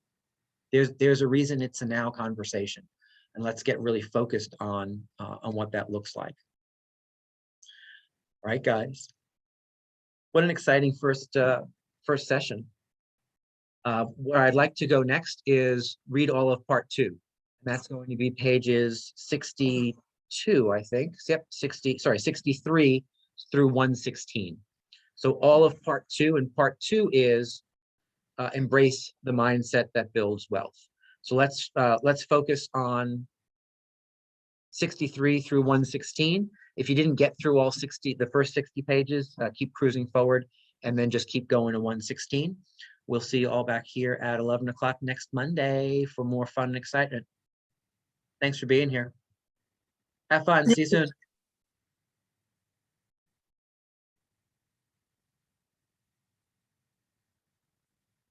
There's a reason it's a now conversation, and let's get really focused on what that looks like. All right, guys. What an exciting first session. Where I'd like to go next is read all of part 2. And that's going to be pages 62, I think. Yep, 63 through 116. So all of part 2, and part 2 is embrace the mindset that builds wealth. So let's focus on 63 through 116. If you didn't get through all the first 60 pages, keep cruising forward, and then just keep going to 116. We'll see you all back here at 11 o'clock next Monday for more fun and excitement. Thanks for being here. Have fun. See you soon.